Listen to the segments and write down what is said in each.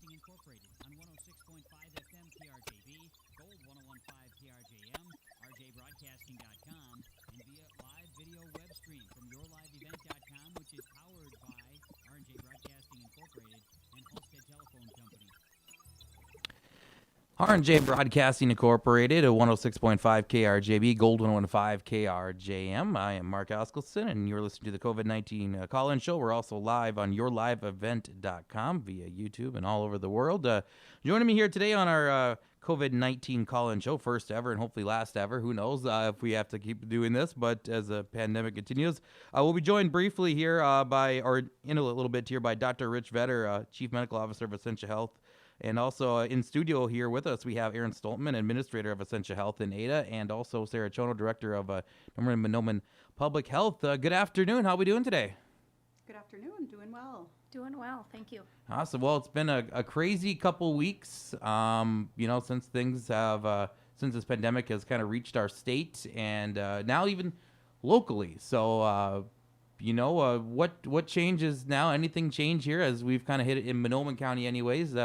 Broadcasting Incorporated on 106.5 FM KRJB, Gold 101.5 KRJM, rjbroadcasting.com, and via live video web stream from yourliveevent.com, which is powered by R&J Broadcasting Incorporated and Hosted Telephone Company. R&J Broadcasting Incorporated at 106.5 KRJB, Gold 101.5 KRJM. I am Mark Askelson, and you're listening to the COVID-19 call-in show. We're also live on yourliveevent.com via YouTube and all over the world. Joining me here today on our COVID-19 call-in show, first ever and hopefully last ever. Who knows if we have to keep doing this, but as the pandemic continues. We'll be joined briefly here by Dr. Rich Vetter, Chief Medical Officer of Essentia Health. And also in studio here with us, we have Aaron Stoltman, Administrator of Essentia Health in Ada, and also Sarah Kjono, Director of Norman Mahnomen Public Health. Good afternoon. How are we doing today? Good afternoon. Doing well. Doing well. Thank you. Awesome. Well, it's been a crazy couple weeks, since things have, since this pandemic has kind of reached our state and now even locally. So, what changes now? Anything change here as we've kind of hit it in Mahnomen County anyways?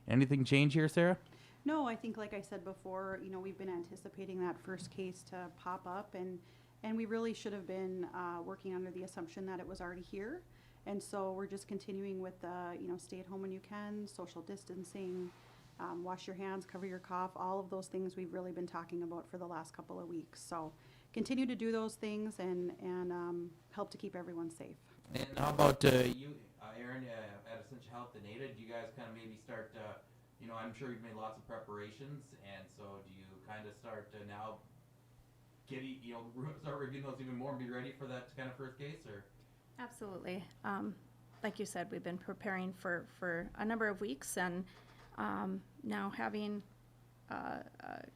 Anything change here, Sarah? No, I think like I said before, we've been anticipating that first case to pop up, and we really should have been working under the assumption that it was already here. And so we're just continuing with stay at home when you can, social distancing, wash your hands, cover your cough, all of those things we've really been talking about for the last couple of weeks. So continue to do those things and help to keep everyone safe. And how about you, Aaron, at Essentia Health in Ada? Do you guys kind of maybe start, I'm sure you've made lots of preparations, and so do you kind of start now start reviewing those even more and be ready for that kind of first case? Or Absolutely. Like you said, we've been preparing for a number of weeks, and now having a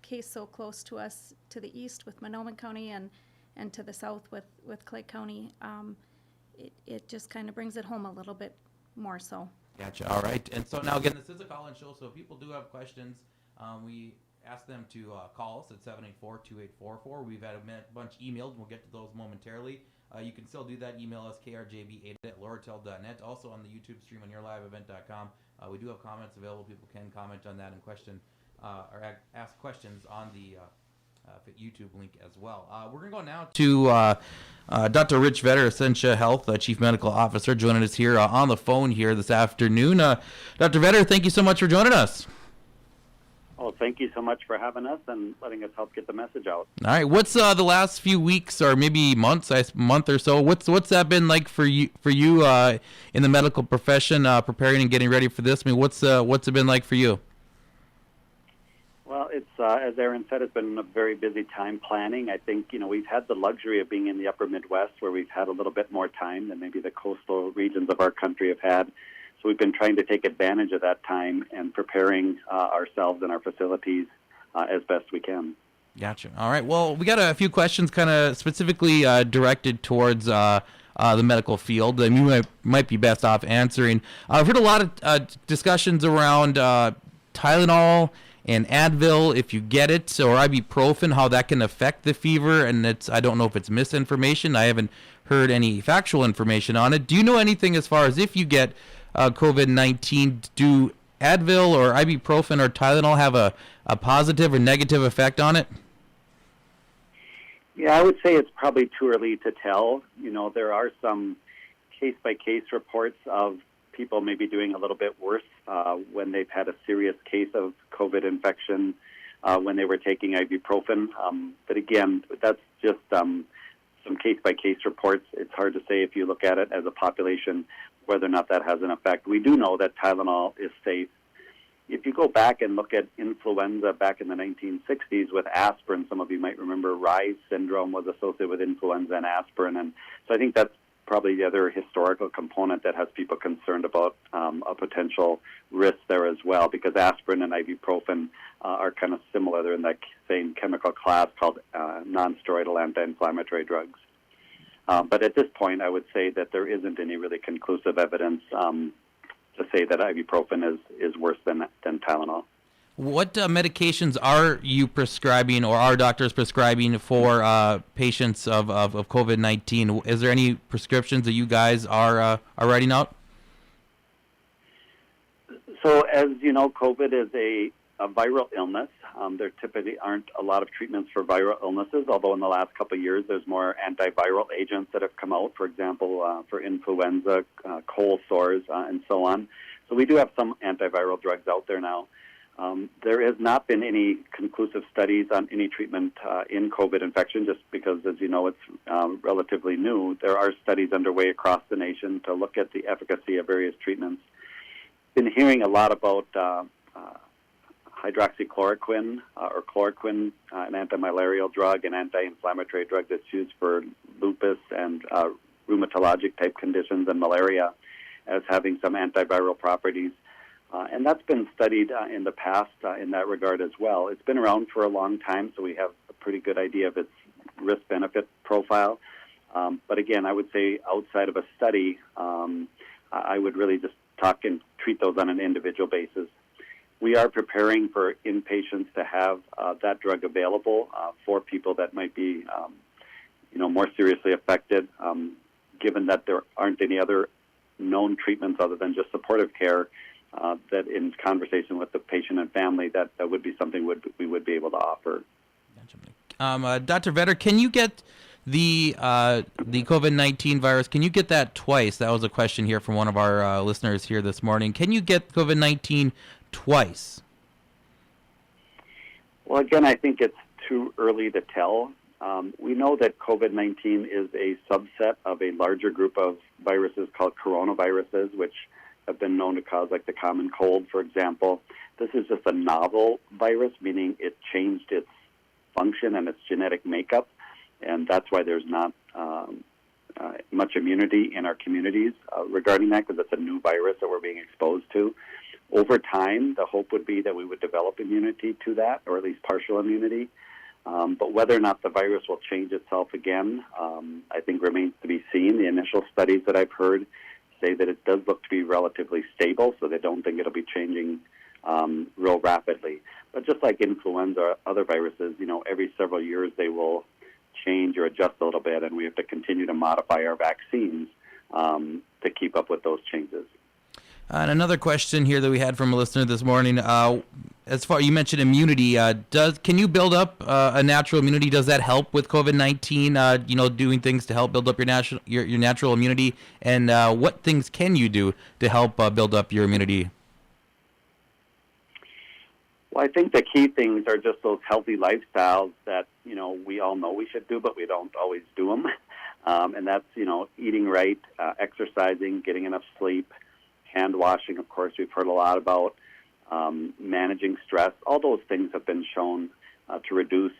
case so close to us to the east with Mahnomen County and to the south with Clay County, it just kind of brings it home a little bit more so. Gotcha. All right. And so now, again, this is a call-in show, so if people do have questions, we ask them to call us at 784-2844. We've had a bunch emailed. We'll get to those momentarily. You can still do that. Email us, krjb8@loretel.net. Also on the YouTube stream on yourliveevent.com. We do have comments available. People can comment on that and question or ask questions on the YouTube link as well. We're going to go now to Dr. Rich Vetter, Essentia Health, Chief Medical Officer, joining us here on the phone here this afternoon. Dr. Vetter, thank you so much for joining us. Oh, thank you so much for having us and letting us help get the message out. All right. What's the last few weeks or maybe month or so? What's that been like for you in the medical profession, preparing and getting ready for this? I mean, what's it been like for you? Well, it's as Aaron said, it's been a very busy time planning. I think we've had the luxury of being in the upper Midwest, where we've had a little bit more time than maybe the coastal regions of our country have had. So we've been trying to take advantage of that time and preparing ourselves and our facilities as best we can. Gotcha. All right. Well, we got a few questions kind of specifically directed towards the medical field, and you might be best off answering. I've heard a lot of discussions around Tylenol and Advil, if you get it, or ibuprofen, how that can affect the fever, and I don't know if it's misinformation. I haven't heard any factual information on it. Do you know anything as far as if you get COVID-19, do Advil or ibuprofen or Tylenol have a positive or negative effect on it? Yeah, I would say it's probably too early to tell. There are some case-by-case reports of people maybe doing a little bit worse when they've had a serious case of COVID infection when they were taking ibuprofen. But again, that's just some case-by-case reports. It's hard to say if you look at it as a population whether or not that has an effect. We do know that Tylenol is safe. If you go back and look at influenza back in the 1960s with aspirin, some of you might remember Reye's syndrome was associated with influenza and aspirin. And so I think that's probably the other historical component that has people concerned about a potential risk there as well, because aspirin and ibuprofen are kind of similar. They're in that same chemical class called non-steroidal anti-inflammatory drugs. But at this point, I would say that there isn't any really conclusive evidence to say that ibuprofen is worse than Tylenol. What medications are you prescribing, or are doctors prescribing for patients of COVID-19? Is there any prescriptions that you guys are writing out? So as you know, COVID is a viral illness. There typically aren't a lot of treatments for viral illnesses, although in the last couple of years there's more antiviral agents that have come out, for example, for influenza, cold sores, and so on. So we do have some antiviral drugs out there now. There has not been any conclusive studies on any treatment in COVID infection, just because, as you know, it's relatively new. There are studies underway across the nation to look at the efficacy of various treatments. Been hearing a lot about hydroxychloroquine or chloroquine, an antimalarial drug, an anti-inflammatory drug that's used for lupus and rheumatologic type conditions and malaria, as having some antiviral properties. And that's been studied in the past in that regard as well. It's been around for a long time, so we have a pretty good idea of its risk-benefit profile. But again, I would say outside of a study, I would really just talk and treat those on an individual basis. We are preparing for inpatients to have that drug available for people that might be, more seriously affected, given that there aren't any other known treatments other than just supportive care. That in conversation with the patient and family, that would be something we would be able to offer. Dr. Vetter, can you get the COVID-19 virus? Can you get that twice? That was a question here from one of our listeners here this morning. Can you get COVID-19 twice? Well, again, I think it's too early to tell. We know that COVID-19 is a subset of a larger group of viruses called coronaviruses, which have been known to cause like the common cold, for example. This is just a novel virus, meaning it changed its function and its genetic makeup, and that's why there's not much immunity in our communities regarding that, because it's a new virus that we're being exposed to. Over time, the hope would be that we would develop immunity to that, or at least partial immunity. But whether or not the virus will change itself again, I think remains to be seen. The initial studies that I've heard say that it does look to be relatively stable, so they don't think it'll be changing real rapidly. But just like influenza or other viruses, every several years they will change or adjust a little bit, and we have to continue to modify our vaccines to keep up with those changes. And another question here that we had from a listener this morning, as far you mentioned immunity, can you build up a natural immunity? Does that help with COVID-19? Doing things to help build up your natural immunity, and what things can you do to help build up your immunity? Well, I think the key things are just those healthy lifestyles that we all know we should do, but we don't always do them. And that's eating right, exercising, getting enough sleep. Hand washing, of course, we've heard a lot about, managing stress. All those things have been shown to reduce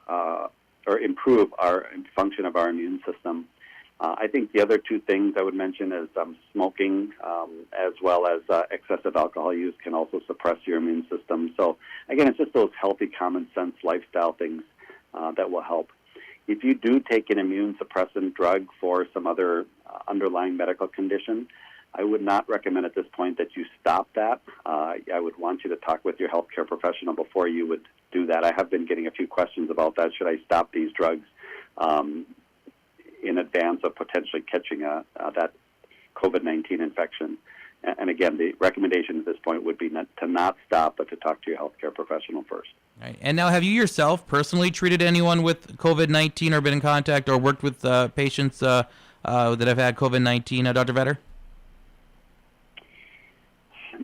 or improve our function of our immune system. I think the other two things I would mention is smoking as well as excessive alcohol use can also suppress your immune system. So, again, it's just those healthy, common sense lifestyle things that will help. If you do take an immune suppressant drug for some other underlying medical condition, I would not recommend at this point that you stop that. I would want you to talk with your healthcare professional before you would do that. I have been getting a few questions about that. Should I stop these drugs in advance of potentially catching that COVID-19 infection? And again, the recommendation at this point would be to not stop, but to talk to your healthcare professional first. Right. And now, have you yourself personally treated anyone with COVID-19 or been in contact or worked with patients that have had COVID-19, Dr. Vetter?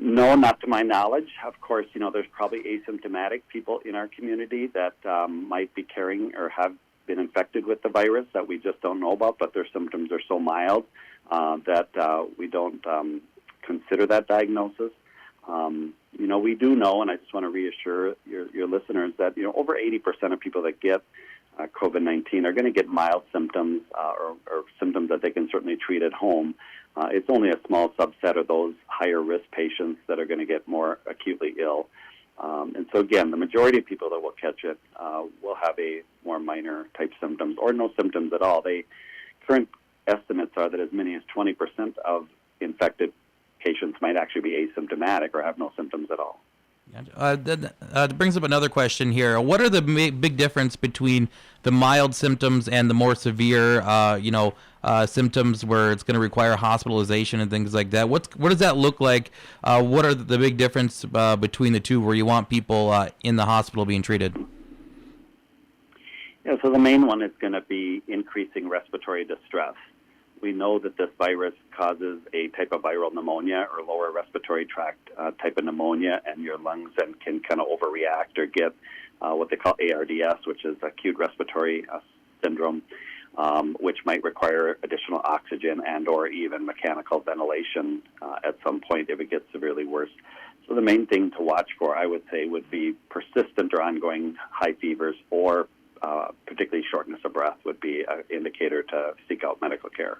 No, not to my knowledge. Of course, there's probably asymptomatic people in our community that might be carrying or have been infected with the virus that we just don't know about, but their symptoms are so mild that we don't consider that diagnosis. We do know, and I just want to reassure your listeners that, over 80% of people that get COVID-19 are going to get mild symptoms or symptoms that they can certainly treat at home. It's only a small subset of those higher risk patients that are going to get more acutely ill. And so, again, the majority of people that will catch it will have a more minor type symptoms or no symptoms at all. Current estimates are that as many as 20% of infected patients might actually be asymptomatic or have no symptoms at all. That brings up another question here. What are the big difference between the mild symptoms and the more severe, symptoms where it's going to require hospitalization and things like that? What does that look like? What are the big difference between the two where you want people in the hospital being treated? Yeah, so the main one is going to be increasing respiratory distress. We know that this virus causes a type of viral pneumonia or lower respiratory tract type of pneumonia, and your lungs then can kind of overreact or get what they call ARDS, which is acute respiratory syndrome, which might require additional oxygen and or even mechanical ventilation at some point if it gets severely worse. So the main thing to watch for, I would say, would be persistent or ongoing high fevers, or particularly shortness of breath would be an indicator to seek out medical care.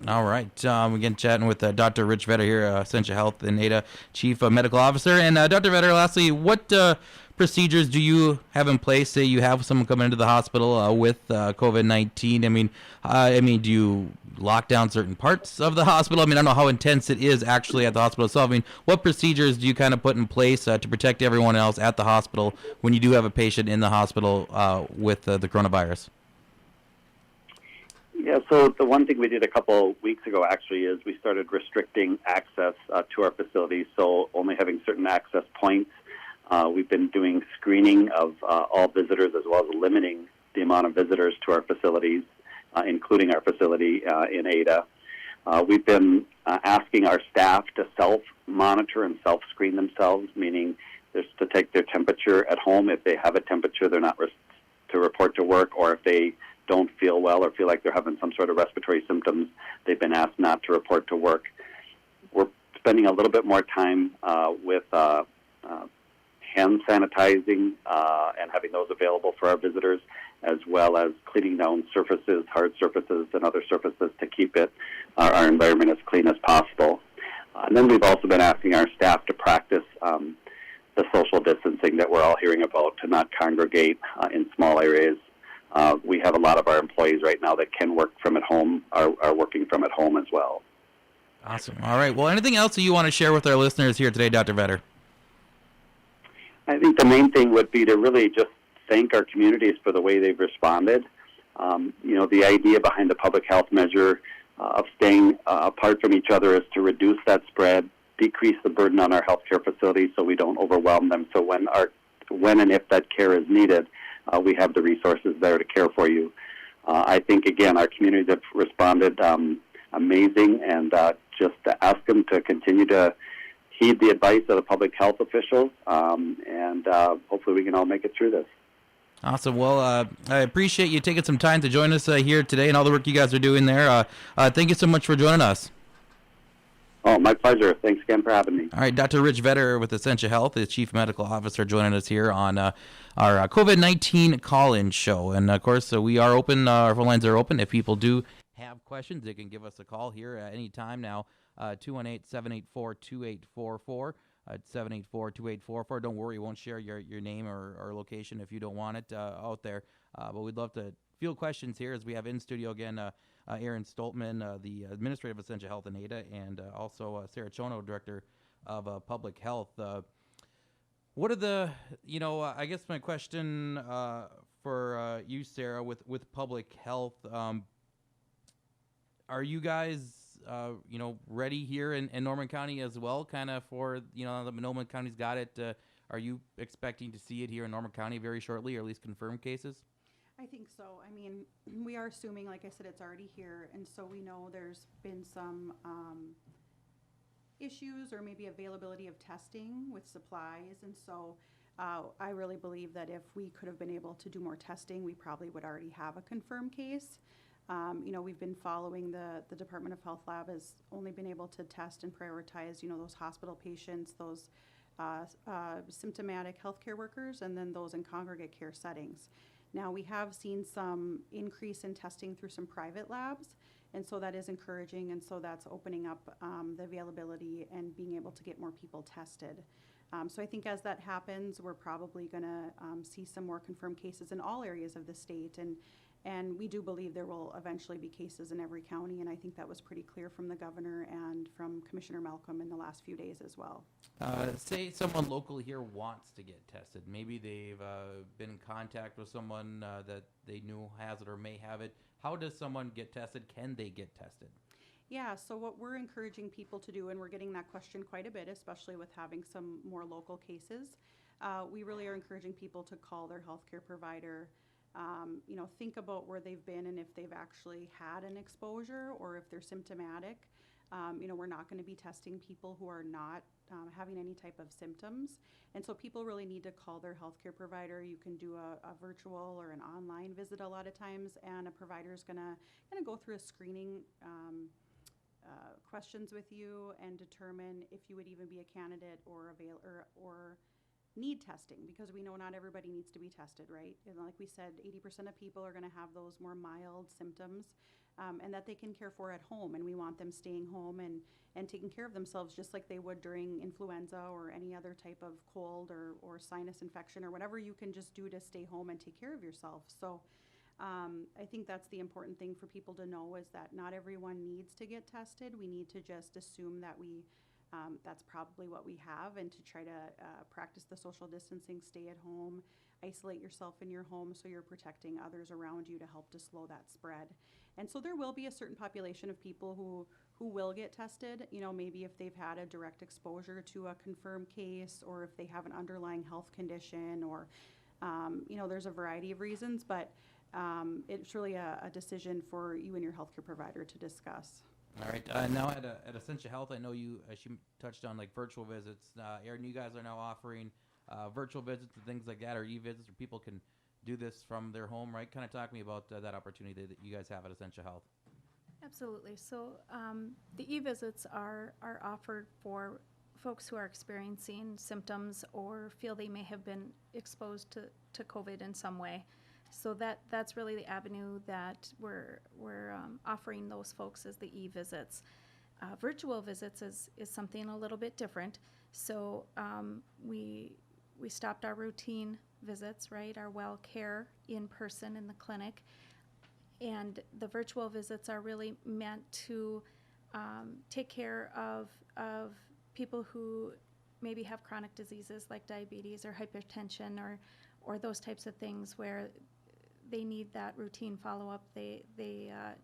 All right. Again, chatting with Dr. Rich Vetter here, Essentia Health and NADA Chief Medical Officer. And Dr. Vetter, lastly, what procedures do you have in place? Say you have someone come into the hospital with COVID-19. I mean, do you lock down certain parts of the hospital? I mean, I don't know how intense it is actually at the hospital itself. I mean, what procedures do you kind of put in place to protect everyone else at the hospital when you do have a patient in the hospital with the coronavirus? Yeah, so the one thing we did a couple weeks ago actually is we started restricting access to our facilities, so only having certain access points. We've been doing screening of all visitors, as well as limiting the amount of visitors to our facilities, including our facility in Ada. We've been asking our staff to self-monitor and self-screen themselves, meaning just to take their temperature at home. If they have a temperature, they're not to report to work, or if they don't feel well or feel like they're having some sort of respiratory symptoms, they've been asked not to report to work. We're spending a little bit more time with hand sanitizing and having those available for our visitors, as well as cleaning down surfaces, hard surfaces, and other surfaces to keep our environment as clean as possible. And then we've also been asking our staff to practice the social distancing that we're all hearing about, to not congregate in small areas. We have a lot of our employees right now that can work from at home, are working from at home as well. Awesome. All right. Well, anything else that you want to share with our listeners here today, Dr. Vetter? I think the main thing would be to really just thank our communities for the way they've responded. The idea behind the public health measure of staying apart from each other is to reduce that spread, decrease the burden on our healthcare facilities so we don't overwhelm them. So when and if that care is needed, we have the resources there to care for you. I think, again, our communities have responded amazing, and just to ask them to continue to heed the advice of the public health officials, and hopefully we can all make it through this. Awesome. Well, I appreciate you taking some time to join us here today and all the work you guys are doing there. Thank you so much for joining us. Oh, my pleasure. Thanks again for having me. All right, Dr. Rich Vetter with Essentia Health, the Chief Medical Officer, joining us here on our COVID-19 call-in show. And, of course, we are open. Our phone lines are open. If people do have questions, they can give us a call here at any time now, 218-784-2844. 784-2844. Don't worry, we won't share your name or location if you don't want it out there. But we'd love to field questions here as we have in studio again Aaron Stoltman, the administrator of Essentia Health in Ada, and also Sarah Kjono, director of public health. What are the, I guess my question for you, Sarah, with public health, are you guys ready here in Norman County as well, kind of for, the Mahnomen County's got it. Are you expecting to see it here in Norman County very shortly, or at least confirmed cases? I think so. I mean, we are assuming, like I said, it's already here, and so we know there's been some issues or maybe availability of testing with supplies, and so I really believe that if we could have been able to do more testing, we probably would already have a confirmed case. We've been following the Department of Health Lab has only been able to test and prioritize, those hospital patients, those symptomatic healthcare workers, and then those in congregate care settings. Now, we have seen some increase in testing through some private labs, and so that is encouraging, and so that's opening up the availability and being able to get more people tested. So I think as that happens, we're probably going to see some more confirmed cases in all areas of the state, and And we do believe there will eventually be cases in every county, and I think that was pretty clear from the governor and from Commissioner Malcolm in the last few days as well. Say someone locally here wants to get tested. Maybe they've been in contact with someone that they knew has it or may have it. How does someone get tested? Can they get tested? Yeah, so what we're encouraging people to do, and we're getting that question quite a bit, especially with having some more local cases, we really are encouraging people to call their healthcare provider. Think about where they've been and if they've actually had an exposure or if they're symptomatic. We're not going to be testing people who are not having any type of symptoms. And so people really need to call their healthcare provider. You can do a virtual or an online visit a lot of times, and a provider is going to go through a screening questions with you and determine if you would even be a candidate or need testing, because we know not everybody needs to be tested, right? And like we said, 80% of people are going to have those more mild symptoms, and that they can care for at home, and we want them staying home and taking care of themselves just like they would during influenza or any other type of cold or sinus infection or whatever you can just do to stay home and take care of yourself. So I think that's the important thing for people to know, is that not everyone needs to get tested. We need to just assume that that's probably what we have, and to try to practice the social distancing, stay at home, isolate yourself in your home so you're protecting others around you to help to slow that spread. And so there will be a certain population of people who will get tested, maybe if they've had a direct exposure to a confirmed case, or if they have an underlying health condition, or, there's a variety of reasons, but it's really a decision for you and your healthcare provider to discuss. All right. Now at Essentia Health, I know she touched on like virtual visits. Aaron, you guys are now offering virtual visits and things like that, or e-visits, where people can do this from their home, right? Kind of talk to me about that opportunity that you guys have at Essentia Health. Absolutely. So the e-visits are offered for folks who are experiencing symptoms or feel they may have been exposed to COVID in some way. So that's really the avenue that we're offering those folks, as the e-visits. Virtual visits is something a little bit different. So we stopped our routine visits, right, our well care in person in the clinic, and the virtual visits are really meant to take care of people who maybe have chronic diseases like diabetes or hypertension or those types of things where they need that routine follow-up. They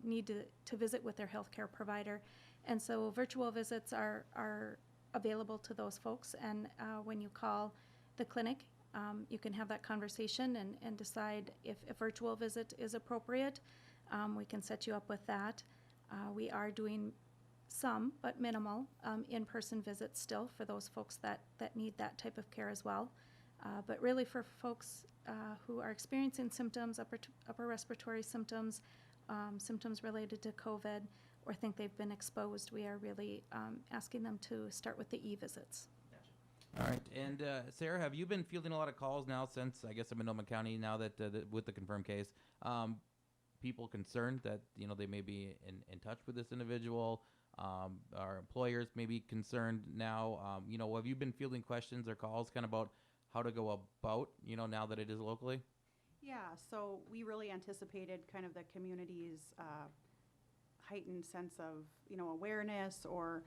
need to visit with their healthcare provider. And so virtual visits are available to those folks. And when you call the clinic, you can have that conversation and decide if a virtual visit is appropriate. We can set you up with that. We are doing some, but minimal, in-person visits still for those folks that need that type of care as well. But really for folks who are experiencing symptoms, upper respiratory symptoms, symptoms related to COVID, or think they've been exposed, we are really asking them to start with the e-visits. All right. And Sarah, have you been fielding a lot of calls now since, I guess, in Mahnomen County, now that with the confirmed case, people concerned that, they may be in touch with this individual? Our employers may be concerned now. Have you been fielding questions or calls kind of about how to go about, now that it is locally? Yeah, so we really anticipated kind of the community's heightened sense of, awareness, or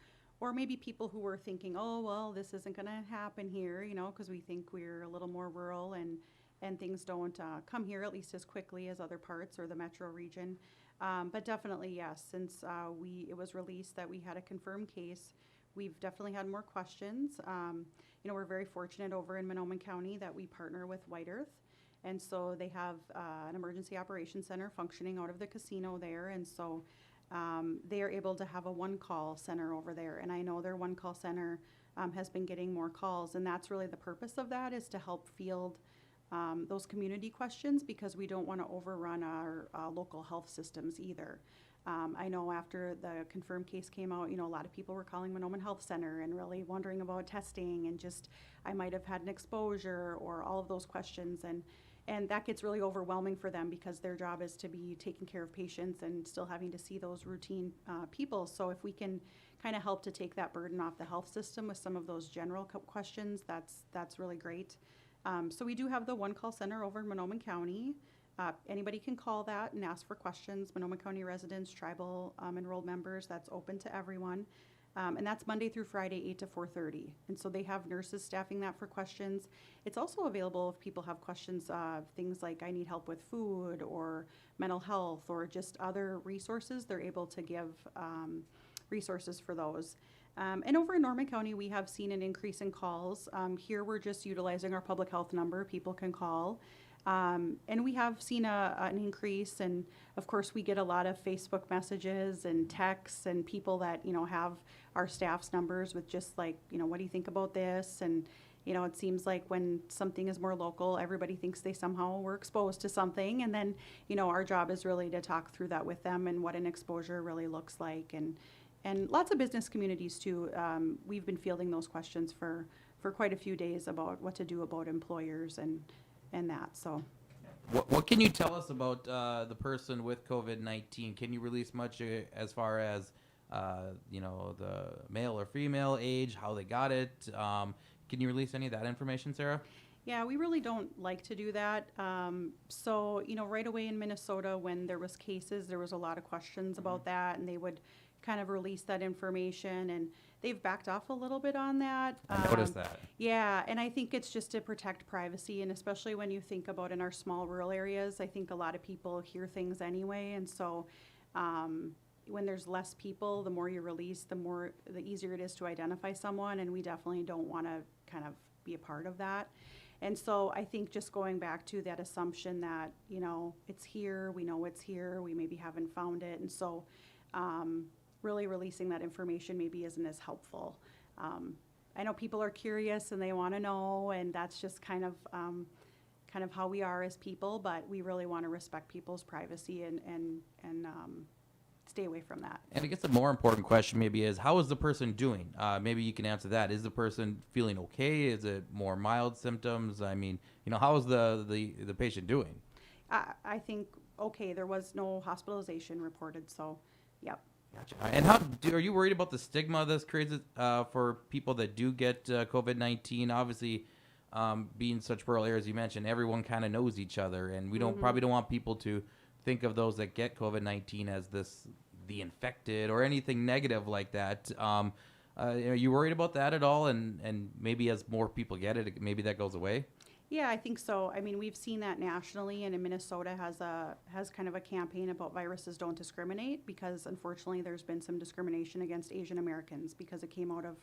maybe people who were thinking, oh, well, this isn't going to happen here, because we think we're a little more rural and things don't come here at least as quickly as other parts or the metro region. But definitely, yes, since it was released that we had a confirmed case, we've definitely had more questions. We're very fortunate over in Mahnomen County that we partner with White Earth. And so they have an emergency operations center functioning out of the casino there. And so they are able to have a one-call center over there. And I know their one-call center has been getting more calls. And that's really the purpose of that, is to help field those community questions, because we don't want to overrun our local health systems either. I know after the confirmed case came out, a lot of people were calling Mahnomen Health Center and really wondering about testing and just, I might have had an exposure, or all of those questions. And that gets really overwhelming for them, because their job is to be taking care of patients and still having to see those routine people. So if we can kind of help to take that burden off the health system with some of those general questions, that's really great. So we do have the one-call center over in Mahnomen County. Anybody can call that and ask for questions. Mahnomen County residents, tribal enrolled members, that's open to everyone. And that's Monday through Friday, 8 to 4:30. And so they have nurses staffing that for questions. It's also available if people have questions, things like I need help with food or mental health or just other resources. They're able to give resources for those. And over in Norman County, we have seen an increase in calls. Here, we're just utilizing our public health number. People can call. And we have seen an increase, and of course we get a lot of Facebook messages and texts and people that, have our staff's numbers with just like, what do you think about this? And, it seems like when something is more local, everybody thinks they somehow were exposed to something. And then, our job is really to talk through that with them and what an exposure really looks like. And lots of business communities too. We've been fielding those questions for quite a few days about what to do about employers and that. So What can you tell us about the person with COVID-19? Can you release much as far as, the male or female age, how they got it? Can you release any of that information, Sarah? yeah, we really don't like to do that. So, right away in Minnesota, when there was cases, there was a lot of questions about that, and they would kind of release that information, and they've backed off a little bit on that. I noticed that. Yeah, and I think it's just to protect privacy, and especially when you think about in our small rural areas, I think a lot of people hear things anyway, and so when there's less people, the more you release, the easier it is to identify someone, and we definitely don't want to kind of be a part of that. And so I think just going back to that assumption that, it's here, we know it's here, we maybe haven't found it, and so really releasing that information maybe isn't as helpful. I know people are curious and they want to know, and that's just kind of how we are as people, but we really want to respect people's privacy and stay away from that. And I guess the more important question maybe is, how is the person doing? Maybe you can answer that. Is the person feeling okay? Is it more mild symptoms? I mean, how is the patient doing? I think, okay, there was no hospitalization reported, so, yep. Gotcha. And are you worried about the stigma this creates for people that do get COVID-19? Obviously, being such rural areas, you mentioned, everyone kind of knows each other, and we probably don't want people to think of those that get COVID-19 as the infected or anything negative like that. Are you worried about that at all? And maybe as more people get it, maybe that goes away? Yeah, I think so. I mean, we've seen that nationally, and in Minnesota has kind of a campaign about viruses don't discriminate, because unfortunately there's been some discrimination against Asian Americans because it came out of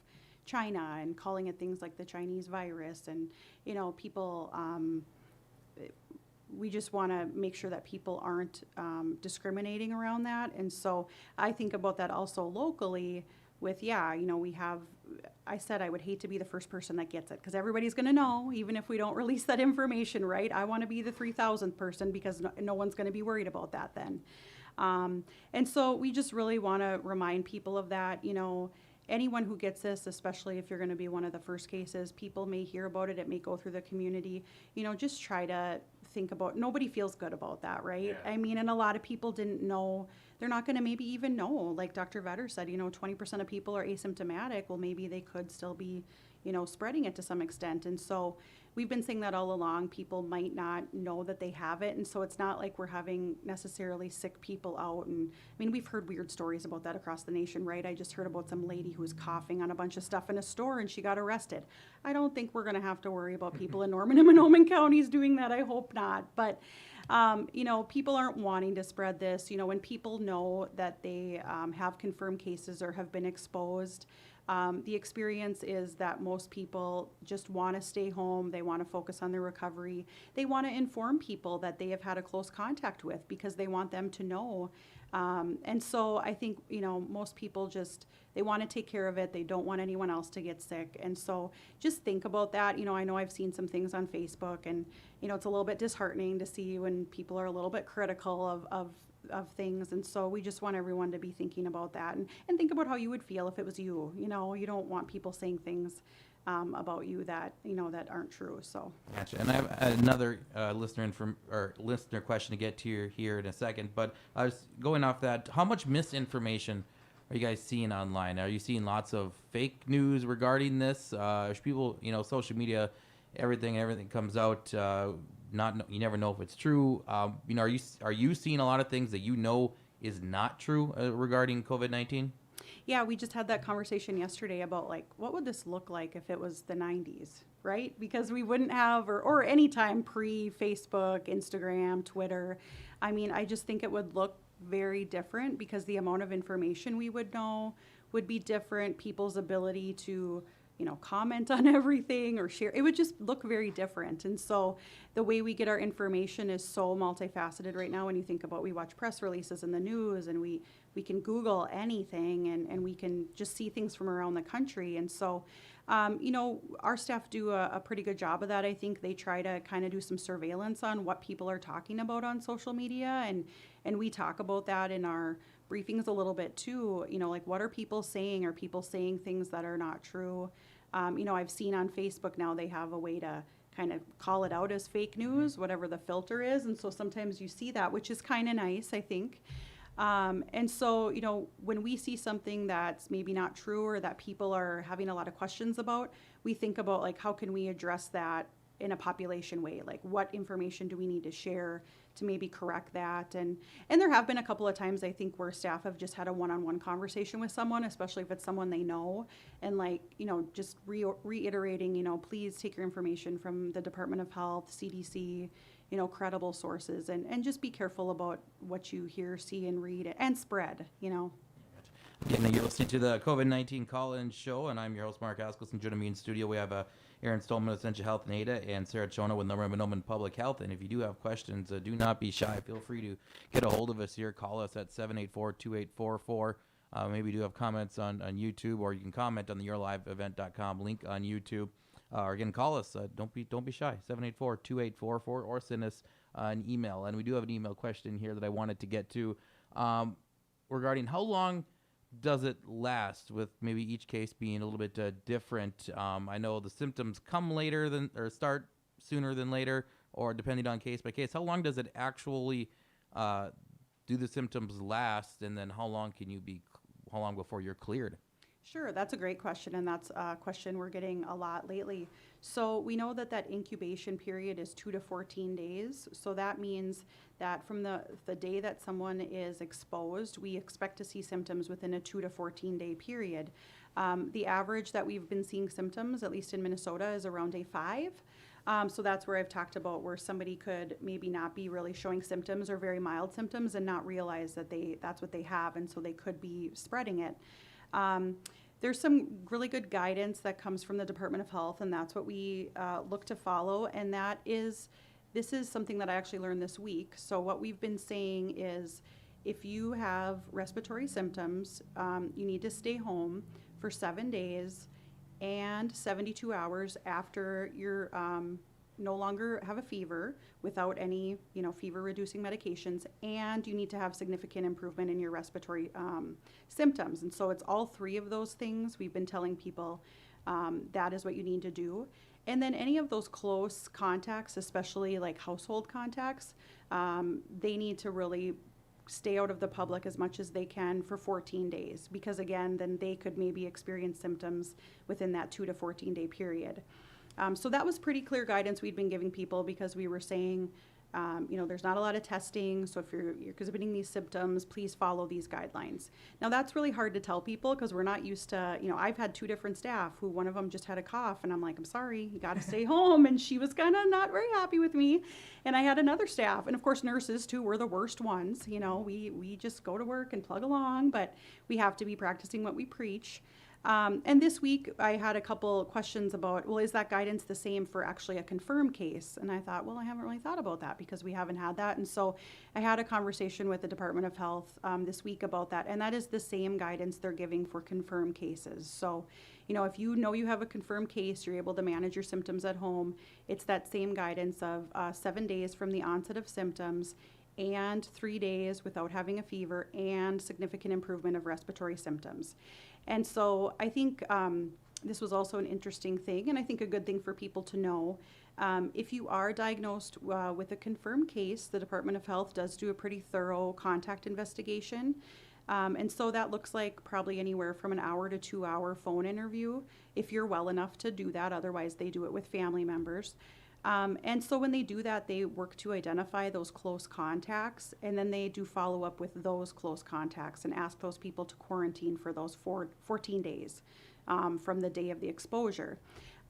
China, and calling it things like the Chinese virus, and people. We just want to make sure that people aren't discriminating around that, and so I think about that also locally. With we have. I said I would hate to be the first person that gets it, because everybody's going to know, even if we don't release that information, right? I want to be the 3,000th person, because no one's going to be worried about that then. And so we just really want to remind people of that. Anyone who gets this, especially if you're going to be one of the first cases, people may hear about it. It may go through the community. Just try to think about, nobody feels good about that, right? Yeah. I mean, and a lot of people didn't know. They're not going to maybe even know. Like Dr. Vetter said, 20% of people are asymptomatic. Well, maybe they could still be, spreading it to some extent. And so we've been saying that all along. People might not know that they have it. And so it's not like we're having necessarily sick people out. And I mean, we've heard weird stories about that across the nation, right? I just heard about some lady who was coughing on a bunch of stuff in a store and she got arrested. I don't think we're going to have to worry about people in Norman and Mahnomen counties doing that. I hope not. But people aren't wanting to spread this. When people know that they have confirmed cases or have been exposed, the experience is that most people just want to stay home. They want to focus on their recovery. They want to inform people that they have had a close contact with, because they want them to know. And so I think, most people they want to take care of it. They don't want anyone else to get sick. And so just think about that. I know I've seen some things on Facebook, and, it's a little bit disheartening to see when people are a little bit critical of things. And so we just want everyone to be thinking about that and think about how you would feel if it was you. You don't want people saying things about you that, that aren't true. So. Gotcha. And I have another listener question to get to here in a second, but I was going off that. How much misinformation are you guys seeing online? Are you seeing lots of fake news regarding this? People, social media, everything comes out. you never know if it's true. Are you seeing a lot of things that is not true regarding COVID-19? Yeah, we just had that conversation yesterday about like, what would this look like if it was the 90s, right? Because we wouldn't have, or any time pre-Facebook, Instagram, Twitter. I mean, I just think it would look very different because the amount of information we would know would be different. People's ability to, comment on everything or share, it would just look very different. And so the way we get our information is so multifaceted right now. When you think about, we watch press releases in the news, and we can Google anything, and we can just see things from around the country. And so, our staff do a pretty good job of that. I think they try to kind of do some surveillance on what people are talking about on social media. And we talk about that in our briefings a little bit too. Like, what are people saying? Are people saying things that are not true? I've seen on Facebook now they have a way to kind of call it out as fake news, whatever the filter is. And so sometimes you see that, which is kind of nice, I think. And so, when we see something that's maybe not true or that people are having a lot of questions about, we think about like, how can we address that in a population way? Like, what information do we need to share to maybe correct that? And there have been a couple of times, I think, where staff have just had a one-on-one conversation with someone, especially if it's someone they know, and like, just reiterating, please take your information from the Department of Health, CDC, credible sources, and just be careful about what you hear, see, and read, and spread, Again, you're listening to the COVID-19 call-in show, and I'm your host, Mark Askelson. Joining me in studio, we have Aaron Stolman of Essential Health and ADA, and Sarah Kjono with Norman Mahnomen Public Health. And if you do have questions, do not be shy. Feel free to get a hold of us here. Call us at 784-2844. Maybe you do have comments on YouTube, or you can comment on the yourliveevent.com link on YouTube. Or again, call us. Don't be shy. 784-2844, or send us an email. And we do have an email question here that I wanted to get to regarding how long does it last, with maybe each case being a little bit different. I know the symptoms come later or start sooner than later, or depending on case by case. How long does it actually do the symptoms last, and then how long before you're cleared? Sure, that's a great question, and that's a question we're getting a lot lately. So we know that incubation period is 2 to 14 days. So that means that from the day that someone is exposed, we expect to see symptoms within a 2 to 14 day period. The average that we've been seeing symptoms, at least in Minnesota, is around day 5. So that's where I've talked about where somebody could maybe not be really showing symptoms or very mild symptoms and not realize that that's what they have, and so they could be spreading it. There's some really good guidance that comes from the Department of Health, and that's what we look to follow. And this is something that I actually learned this week. So what we've been saying is, if you have respiratory symptoms, you need to stay home for 7 days and 72 hours after you're no longer have a fever without any, fever reducing medications, and you need to have significant improvement in your respiratory symptoms. And so it's all 3 of those things. We've been telling people that is what you need to do. And then any of those close contacts, especially like household contacts, they need to really stay out of the public as much as they can for 14 days, because again, then they could maybe experience symptoms within that 2 to 14 day period. So that was pretty clear guidance we'd been giving people, because we were saying, there's not a lot of testing, so if you're exhibiting these symptoms, please follow these guidelines. Now that's really hard to tell people, because we're not used to, I've had 2 different staff who, one of them just had a cough, and I'm like, I'm sorry, you got to stay home, and she was kind of not very happy with me. And I had another staff, and of course nurses too were the worst ones. We just go to work and plug along, but we have to be practicing what we preach. And this week I had a couple questions about, well, is that guidance the same for actually a confirmed case? And I thought, well, I haven't really thought about that, because we haven't had that. And so I had a conversation with the Department of Health this week about that, and that is the same guidance they're giving for confirmed cases. So, if you know you have a confirmed case, you're able to manage your symptoms at home. It's that same guidance of 7 days from the onset of symptoms, and 3 days without having a fever, and significant improvement of respiratory symptoms. And so I think this was also an interesting thing, and I think a good thing for people to know. If you are diagnosed with a confirmed case, the Department of Health does do a pretty thorough contact investigation. And so that looks like probably anywhere from an hour to 2 hour phone interview, if you're well enough to do that. Otherwise, they do it with family members. And so when they do that, they work to identify those close contacts, and then they do follow up with those close contacts and ask those people to quarantine for those 14 days from the day of the exposure.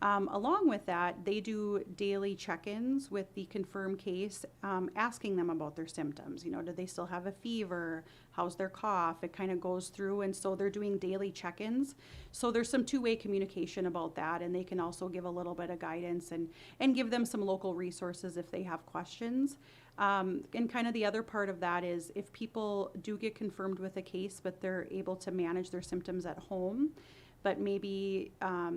Along with that, they do daily check-ins with the confirmed case, asking them about their symptoms. You know, do they still have a fever? How's their cough? It kind of goes through, and so they're doing daily check-ins. So there's some two-way communication about that, and they can also give a little bit of guidance and give them some local resources if they have questions. And kind of the other part of that is if people do get confirmed with a case, but they're able to manage their symptoms at home, but maybe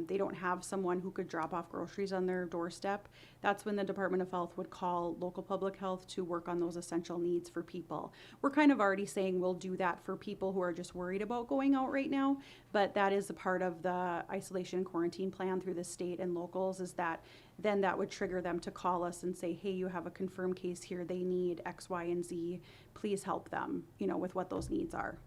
they don't have someone who could drop off groceries on their doorstep, that's when the Department of Health would call local public health to work on those essential needs for people. We're kind of already saying we'll do that for people who are just worried about going out right now, but that is a part of the isolation and quarantine plan through the state and locals, is that then that would trigger them to call us and say, hey, you have a confirmed case here, they need X, Y, and Z, please help them, you know, with what those needs are.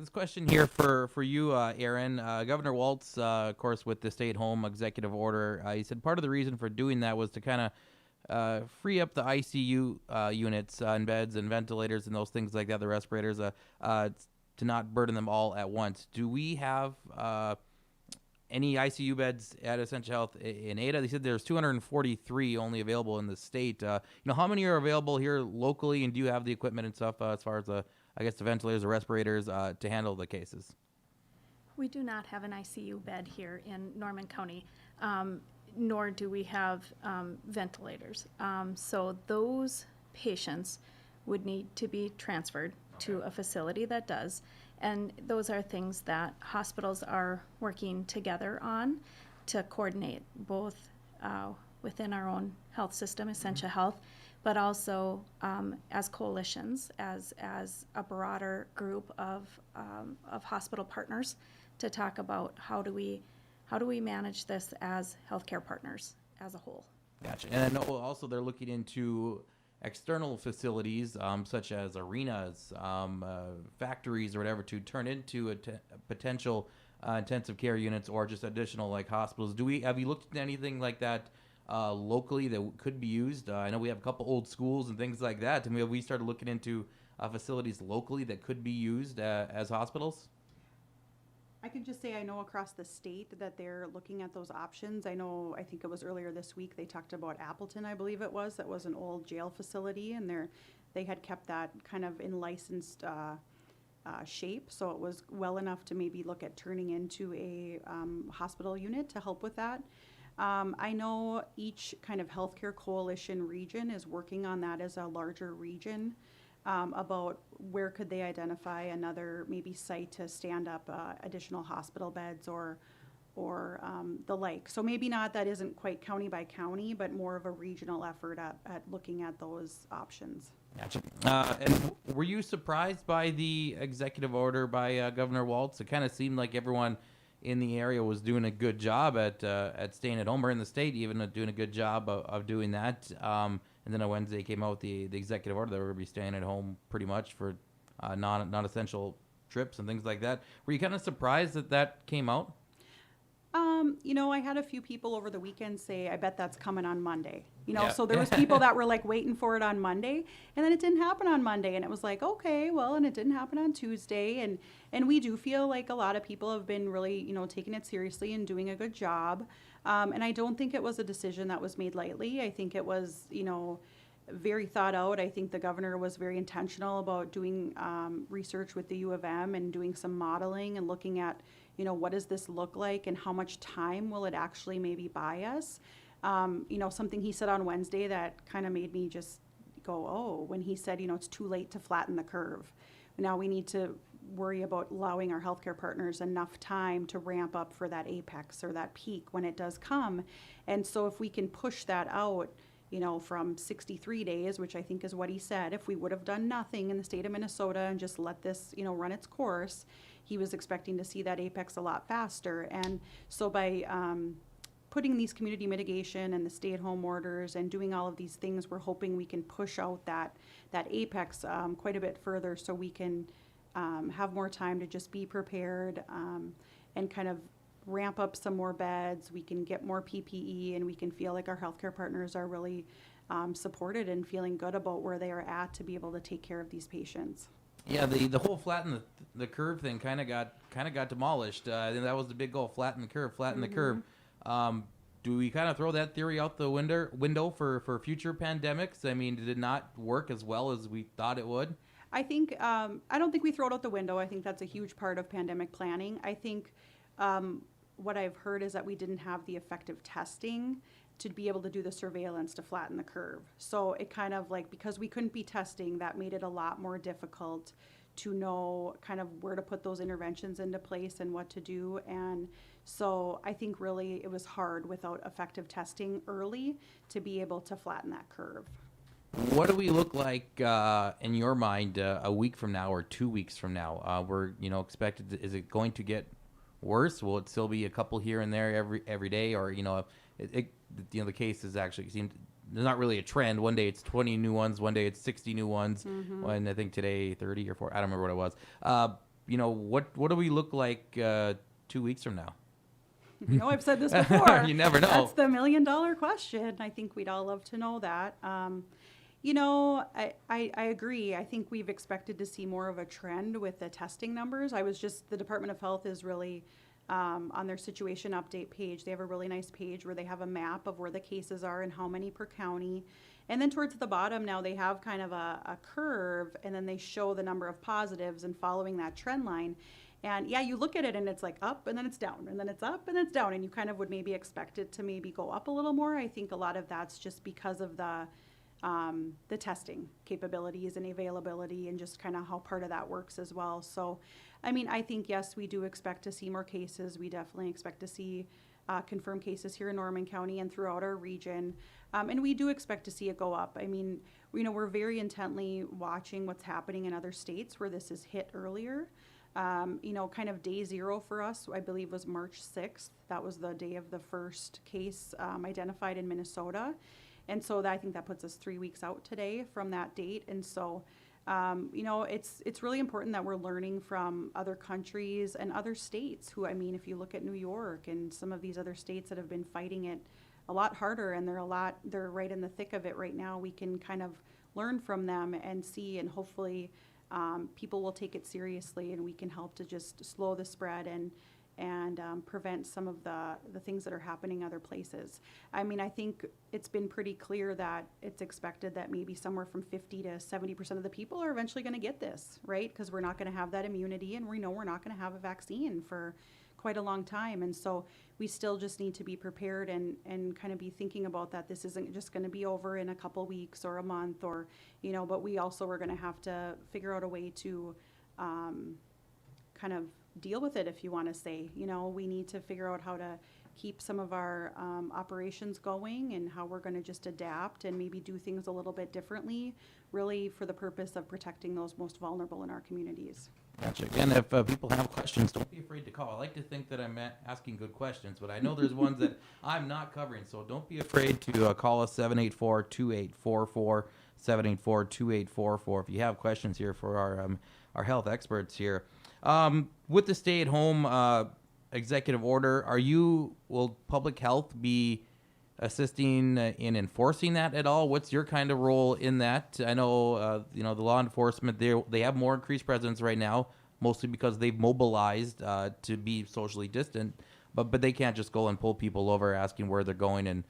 This question here for you, Aaron. Governor Walz, of course, with the stay-at-home executive order, he said part of the reason for doing that was to kind of free up the ICU units and beds and ventilators and those things like that, the respirators, to not burden them all at once. Do we have any ICU beds at Essentia Health in Ada? They said there's 243 only available in the state. You know, how many are available here locally, and do you have the equipment and stuff as far as the ventilators or respirators to handle the cases? We do not have an ICU bed here in Norman County, nor do we have ventilators. So those patients would need to be transferred to a facility that does. And those are things that hospitals are working together on to coordinate, both within our own health system, Essentia Health, but also as coalitions, as a broader group of hospital partners, to talk about how do we manage this as healthcare partners as a whole. Gotcha. And I know also they're looking into external facilities such as arenas, factories, or whatever, to turn into a potential intensive care units or just additional like hospitals. Have you looked at anything like that locally that could be used? I know we have a couple old schools and things like that. Have we started looking into facilities locally that could be used as hospitals? I can just say I know across the state that they're looking at those options. I think it was earlier this week they talked about Appleton, I believe it was. That was an old jail facility, and they had kept that kind of in licensed shape, so it was well enough to maybe look at turning into a hospital unit to help with that. I know each kind of healthcare coalition region is working on that as a larger region, about where could they identify another maybe site to stand up additional hospital beds or the like. So maybe not, that isn't quite county by county, but more of a regional effort at looking at those options. Gotcha. And were you surprised by the executive order by Governor Walz? It kind of seemed like everyone in the area was doing a good job at staying at home, or in the state even doing a good job of doing that. And then on Wednesday came out with the executive order that we're going to be staying at home pretty much for non-essential trips and things like that. Were you kind of surprised that came out? You know, I had a few people over the weekend say, I bet that's coming on Monday. You know, Yeah. so there was people that were like waiting for it on Monday, and then it didn't happen on Monday, and it was like, okay, well, and it didn't happen on Tuesday, and we do feel like a lot of people have been really, you know, taking it seriously and doing a good job. And I don't think it was a decision that was made lightly. I think it was, you know, very thought out. I think the governor was very intentional about doing research with the U of M and doing some modeling and looking at, you know, what does this look like and how much time will it actually maybe buy us? You know, something he said on Wednesday that kind of made me just go, oh, when he said, you know, it's too late to flatten the curve. Now we need to worry about allowing our healthcare partners enough time to ramp up for that apex or that peak when it does come. And so if we can push that out, you know, from 63 days, which I think is what he said, if we would have done nothing in the state of Minnesota and just let this, you know, run its course, he was expecting to see that apex a lot faster. And so by putting these community mitigation and the stay-at-home orders and doing all of these things, we're hoping we can push out that apex quite a bit further, so we can have more time to just be prepared and kind of ramp up some more beds, we can get more PPE, and we can feel like our healthcare partners are really supported and feeling good about where they are at to be able to take care of these patients. Yeah, the whole flatten the curve thing kind of got demolished. I think that was the big goal: flatten the curve, flatten the curve. Do we kind of throw that theory out the window for future pandemics? I mean, did it not work as well as we thought it would? I think I don't think we throw it out the window. I think that's a huge part of pandemic planning. I think what I've heard is that we didn't have the effective testing to be able to do the surveillance to flatten the curve. So it kind of like, because we couldn't be testing, that made it a lot more difficult to know kind of where to put those interventions into place and what to do. And so I think really it was hard without effective testing early to be able to flatten that curve. What do we look like in your mind a week from now or 2 weeks from now? We're expected. Is it going to get worse? Will it still be a couple here and there every day, or the cases actually seem there's not really a trend. One day it's 20 new ones, one day it's 60 new ones, and I think today 30 or 40. I don't remember what it was. What do we look like 2 weeks from now? I've said this before. You never know. That's the $1 million question. I think we'd all love to know that. I agree. I think we've expected to see more of a trend with the testing numbers. The Department of Health is really, on their situation update page, they have a really nice page where they have a map of where the cases are and how many per county. And then towards the bottom now they have kind of a curve, and then they show the number of positives and following that trend line. And yeah, you look at it and it's like up and then it's down and then it's up and then it's down, and you kind of would maybe expect it to maybe go up a little more. I think a lot of that's just because of the testing capabilities and availability and just kind of how part of that works as well. So, I mean, I think, yes, we do expect to see more cases. We definitely expect to see confirmed cases here in Norman County and throughout our region. And we do expect to see it go up. I mean, we're very intently watching what's happening in other states where this is hit earlier. Kind of day zero for us, I believe, was March 6th. That was the day of the first case identified in Minnesota. And so I think that puts us 3 weeks out today from that date. And so, it's really important that we're learning from other countries and other states who, I mean, if you look at New York and some of these other states that have been fighting it a lot harder, and they're right in the thick of it right now, we can kind of learn from them and see, and hopefully people will take it seriously, and we can help to just slow the spread and prevent some of the things that are happening other places. I mean, I think it's been pretty clear that it's expected that maybe somewhere from 50 to 70% of the people are eventually going to get this, right? Because we're not going to have that immunity, and we know we're not going to have a vaccine for quite a long time. And so we still just need to be prepared and kind of be thinking about that. This isn't just going to be over in a couple weeks or a month, or, but we also are going to have to figure out a way to kind of deal with it, if you want to say. We need to figure out how to keep some of our operations going, and how we're going to just adapt and maybe do things a little bit differently, really for the purpose of protecting those most vulnerable in our communities. Gotcha. Again, if people have questions, don't be afraid to call. I like to think that I'm asking good questions, but I know there's ones that I'm not covering, so don't be afraid to call us 784-2844, 784-2844 if you have questions here for our health experts here. With the stay-at-home executive order, will public health be assisting in enforcing that at all? What's your kind of role in that? I know, the law enforcement, they have more increased presence right now, mostly because they've mobilized to be socially distant, but they can't just go and pull people over asking where they're going and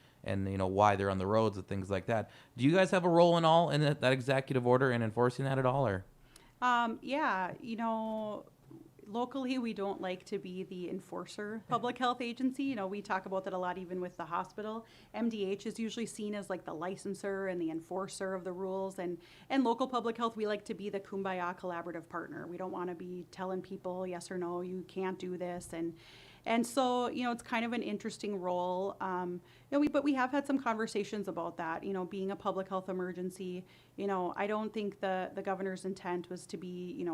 why they're on the roads and things like that. Do you guys have a role in that executive order and enforcing that at all, or? Yeah, locally, we don't like to be the enforcer public health agency. We talk about that a lot, even with the hospital. MDH is usually seen as like the licenser and the enforcer of the rules. And local public health, we like to be the kumbaya collaborative partner. We don't want to be telling people yes or no, you can't do this. And so, it's kind of an interesting role. But we have had some conversations about that, being a public health emergency. I don't think the governor's intent was to be,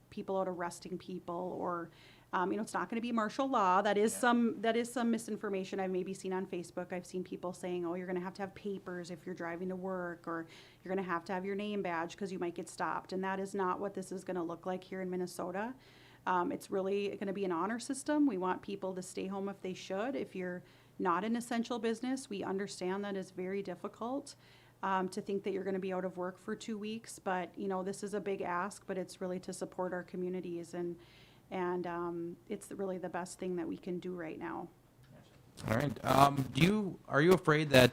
people out arresting people, or it's not going to be martial law. That is some misinformation I've maybe seen on Facebook. I've seen people saying, oh, you're going to have papers if you're driving to work, or you're going to have your name badge because you might get stopped. And that is not what this is going to look like here in Minnesota. It's really going to be an honor system. We want people to stay home if they should. If you're not an essential business, we understand that is very difficult to think that you're going to be out of work for 2 weeks. But, this is a big ask, but it's really to support our communities. And it's really the best thing that we can do right now. All right. Are you afraid that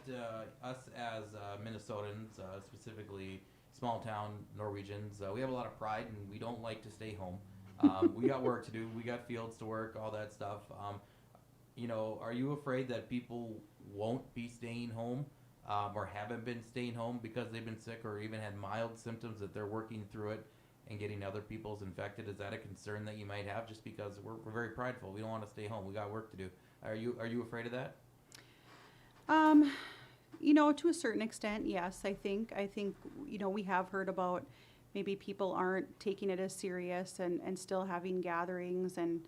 us as Minnesotans, specifically small town Norwegians, we have a lot of pride and we don't like to stay home. We got work to do. We got fields to work, all that stuff. Are you afraid that people won't be staying home or haven't been staying home because they've been sick or even had mild symptoms, that they're working through it and getting other people's infected? Is that a concern that you might have, just because we're very prideful? We don't want to stay home. We got work to do. Are you afraid of that? To a certain extent, yes. I think we have heard about maybe people aren't taking it as serious and still having gatherings. And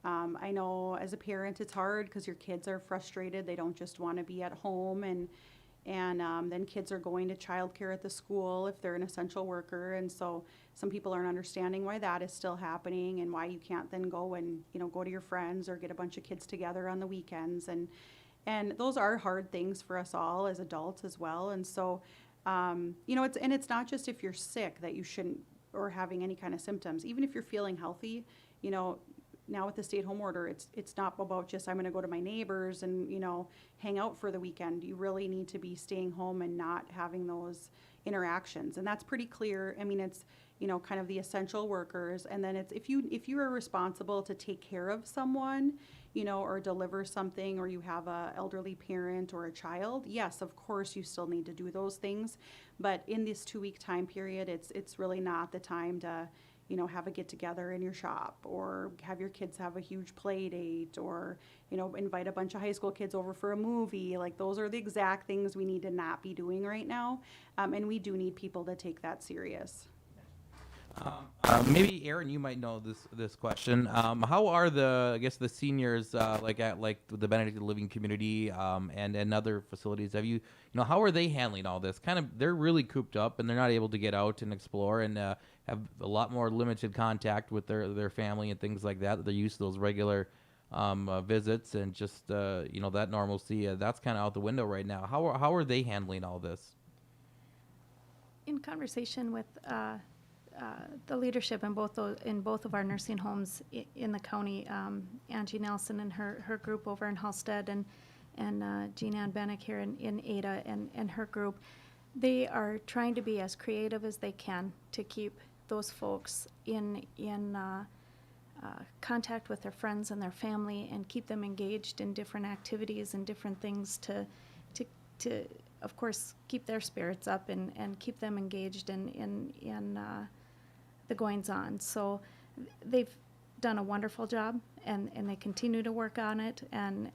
I know as a parent it's hard because your kids are frustrated. They don't just want to be at home, and then kids are going to childcare at the school if they're an essential worker. And so some people aren't understanding why that is still happening and why you can't then go and, go to your friends or get a bunch of kids together on the weekends. And those are hard things for us all as adults as well. And so, it's not just if you're sick that you shouldn't, or having any kind of symptoms. Even if you're feeling healthy, now with the stay-at-home order, it's not about just I'm going to go to my neighbors and, hang out for the weekend. You really need to be staying home and not having those interactions. And that's pretty clear. I mean, it's, kind of the essential workers. And then it's if you are responsible to take care of someone, or deliver something, or you have a elderly parent or a child, yes, of course you still need to do those things. But in this 2-week time period, it's really not the time to, have a get together in your shop, or have your kids have a huge play date, or, invite a bunch of high school kids over for a movie. Like, those are the exact things we need to not be doing right now. And we do need people to take that serious. Maybe Aaron, you might know this question. How are the seniors like the Benedict Living Community and other facilities? How are they handling all this? They're really cooped up and they're not able to get out and explore and have a lot more limited contact with their family and things like that. They're used to those regular visits and just that normalcy. That's kind of out the window right now. How are they handling all this? In conversation with the leadership in both of our nursing homes in the county, Angie Nelson and her group over in Halstead, and Jean Ann Bennick here in Ada and her group, they are trying to be as creative as they can to keep those folks in contact with their friends and their family, and keep them engaged in different activities and different things to of course keep their spirits up and keep them engaged in the goings on. So they've done a wonderful job, and they continue to work on it. And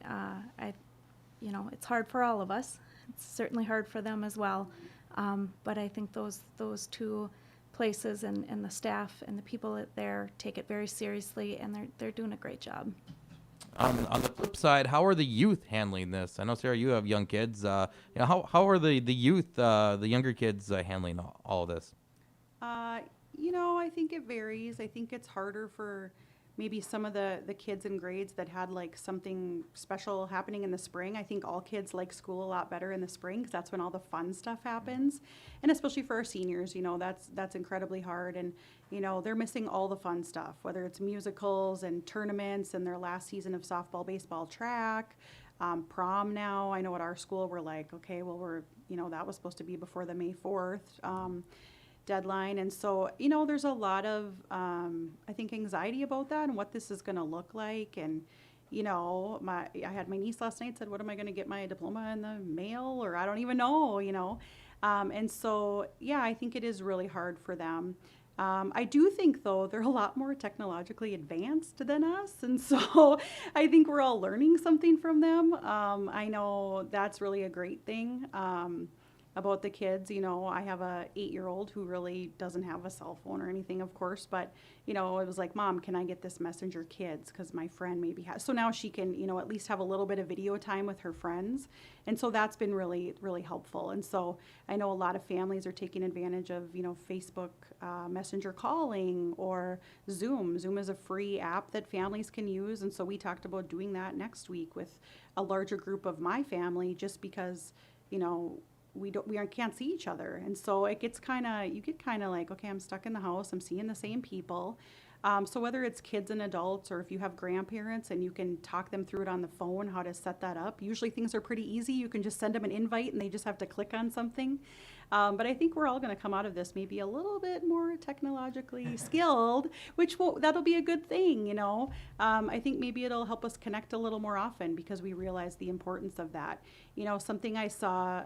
it's hard for all of us. It's certainly hard for them as well. But I think those two places and the staff and the people there take it very seriously, and they're doing a great job. On the flip side, how are the youth handling this? I know, Sarah, you have young kids. How are the youth, the younger kids, handling all of this? I think it varies. I think it's harder for maybe some of the kids in grades that had like something special happening in the spring. I think all kids like school a lot better in the spring because that's when all the fun stuff happens. And especially for our seniors, that's incredibly hard. And, they're missing all the fun stuff, whether it's musicals and tournaments and their last season of softball, baseball, track, prom now. I know at our school we're like, okay, well, that was supposed to be before the May 4th. Deadline. And so, there's a lot of, I think, anxiety about that and what this is going to look like. And, I had my niece last night said, what am I going to get my diploma in the mail? Or I don't even know, And so, I think it is really hard for them. I do think, though, they're a lot more technologically advanced than us. And so I think we're all learning something from them. I know that's really a great thing. about the kids. You know, I have a 8-year-old who really doesn't have a cell phone or anything, of course, but, you know, it was like, Mom, can I get this Messenger Kids? Because my friend maybe has. So now she can, you know, at least have a little bit of video time with her friends. And so that's been really, really helpful. And so I know a lot of families are taking advantage of, you know, Facebook Messenger calling or Zoom. Zoom is a free app that families can use. And so we talked about doing that next week with a larger group of my family, just because, you know, we can't see each other. And so it gets you get kind of like, okay, I'm stuck in the house, I'm seeing the same people. So whether it's kids and adults, or if you have grandparents and you can talk them through it on the phone, how to set that up. Usually things are pretty easy. You can just send them an invite and they just have to click on something. But I think we're all going to come out of this maybe a little bit more technologically skilled, that'll be a good thing, you know. I think maybe it'll help us connect a little more often because we realize the importance of that. You know, something I saw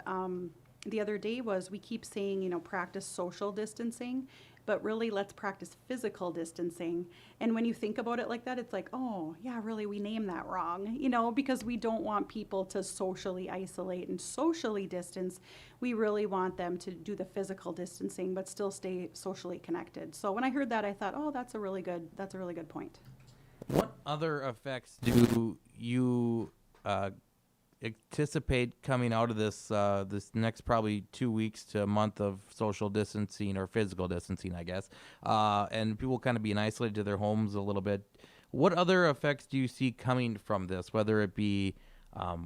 the other day was, we keep saying, you know, practice social distancing, but really let's practice physical distancing. And when you think about it like that, it's like, oh yeah, really, we named that wrong, you know, because we don't want people to socially isolate and socially distance. We really want them to do the physical distancing, but still stay socially connected. So when I heard that, I thought, oh, that's a really good point. What other effects do you anticipate coming out of this this next probably 2 weeks to a month of social distancing, or physical distancing, I guess, and people kind of being isolated to their homes a little bit? What other effects do you see coming from this, whether it be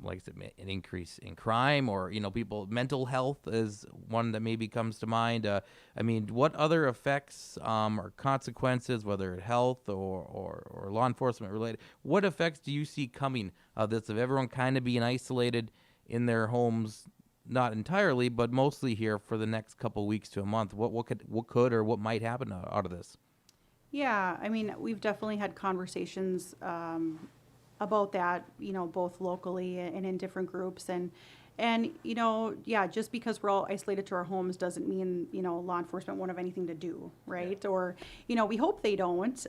like I said, an increase in crime, or, you know, mental health is one that maybe comes to mind. I mean, what other effects or consequences, whether it's health or law enforcement related, what effects do you see coming of this, of everyone kind of being isolated in their homes, not entirely, but mostly here for the next couple weeks to a month? What could or what might happen out of this? Yeah, I mean, we've definitely had conversations about that, you know, both locally and in different groups. And, you know, yeah, just because we're all isolated to our homes doesn't mean, you know, law enforcement won't have anything to do, right? Yeah. Or, you know, we hope they don't.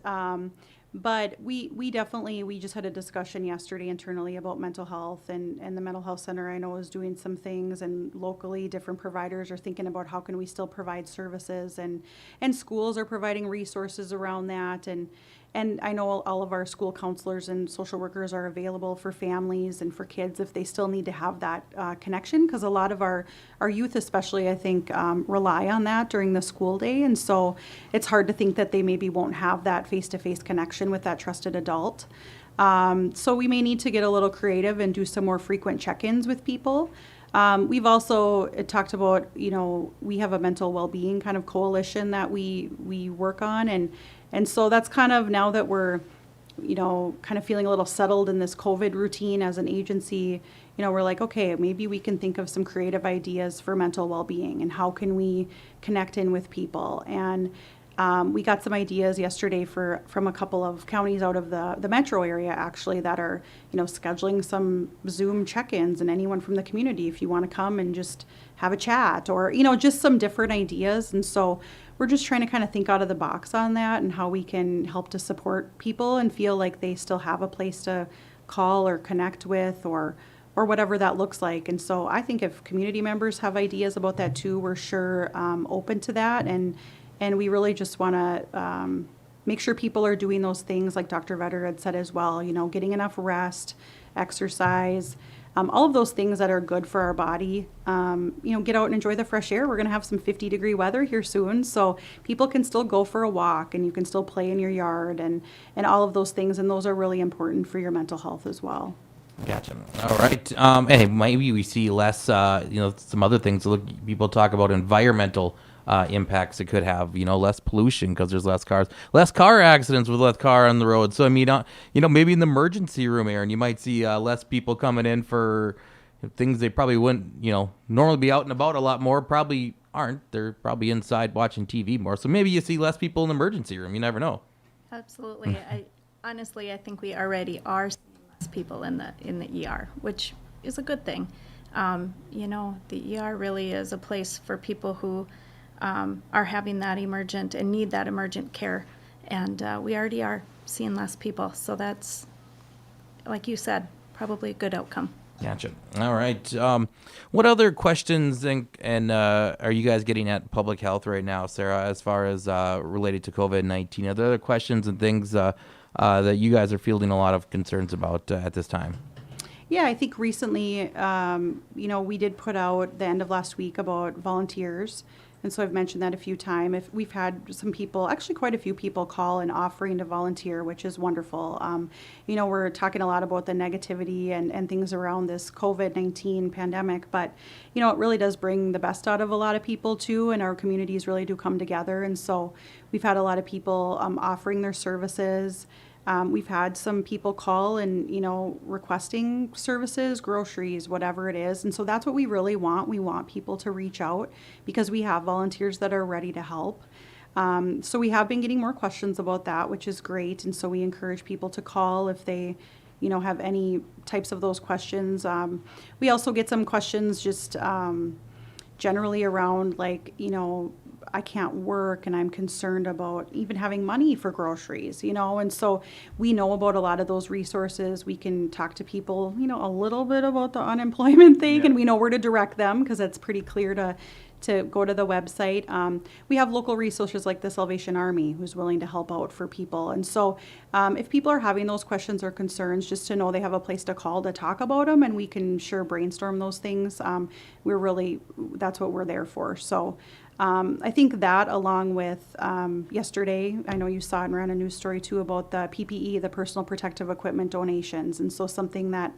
But we definitely, we just had a discussion yesterday internally about mental health, and the mental health center, I know, is doing some things, and locally different providers are thinking about how can we still provide services, and schools are providing resources around that. And I know all of our school counselors and social workers are available for families and for kids if they still need to have that connection, because a lot of our youth especially, I think, rely on that during the school day. And so it's hard to think that they maybe won't have that face-to-face connection with that trusted adult. So we may need to get a little creative and do some more frequent check-ins with people. We've also talked about, you know, we have a mental well-being kind of coalition that we work on, and so that's kind of, now that we're, you know, kind of feeling a little settled in this COVID routine as an agency, you know, we're like, okay, maybe we can think of some creative ideas for mental well-being, and how can we connect in with people. And we got some ideas yesterday from a couple of counties out of the metro area, actually, that are, you know, scheduling some Zoom check-ins, and anyone from the community, if you want to come and just have a chat, or, you know, just some different ideas. And so we're just trying to kind of think out of the box on that, and how we can help to support people and feel like they still have a place to call or connect with, or whatever that looks like. And so I think if community members have ideas about that too, we're sure open to that. And we really just want to make sure people are doing those things like Dr. Vetter had said as well, you know, getting enough rest, exercise, all of those things that are good for our body. You know, get out and enjoy the fresh air. We're going to have some 50-degree weather here soon, so people can still go for a walk, and you can still play in your yard, and all of those things, and those are really important for your mental health as well. Gotcha. All right. Hey, maybe we see less, you know, some other things. Look, people talk about environmental impacts it could have, you know, less pollution because there's less cars, less car accidents with less car on the road. So, I mean, you know, maybe in the emergency room, Aaron, you might see less people coming in for things they probably wouldn't, you know, normally be out and about a lot more, probably aren't. They're probably inside watching TV more. So maybe you see less people in the emergency room. You never know. Absolutely. Honestly, I think we already are seeing less people in the ER, which is a good thing. You know, the ER really is a place for people who are having that emergent and need that emergent care. And we already are seeing less people. So that's, like you said, probably a good outcome. Gotcha. All right. What other questions and are you guys getting at public health right now, Sarah, as far as related to COVID-19? Are there other questions and things that you guys are fielding a lot of concerns about at this time? Yeah, I think recently, we did put out the end of last week about volunteers. And so I've mentioned that a few times. If we've had some people, actually quite a few people call and offering to volunteer, which is wonderful. We're talking a lot about the negativity and things around this COVID-19 pandemic, but, it really does bring the best out of a lot of people too, and our communities really do come together. And so we've had a lot of people offering their services. We've had some people call and, requesting services, groceries, whatever it is. And so that's what we really want. We want people to reach out because we have volunteers that are ready to help. So we have been getting more questions about that, which is great. And so we encourage people to call if they, have any types of those questions. We also get some questions just generally around I can't work and I'm concerned about even having money for groceries, and so we know about a lot of those resources. We can talk to people, a little bit about the unemployment thing, and we know where to direct them because it's pretty clear to go to the website. We have local resources like the Salvation Army who's willing to help out for people. And so if people are having those questions or concerns, just to know they have a place to call to talk about them, and we can sure brainstorm those things. That's what we're there for. So I think that along with yesterday, I know you saw and ran a news story too about the PPE, the personal protective equipment donations. And so something that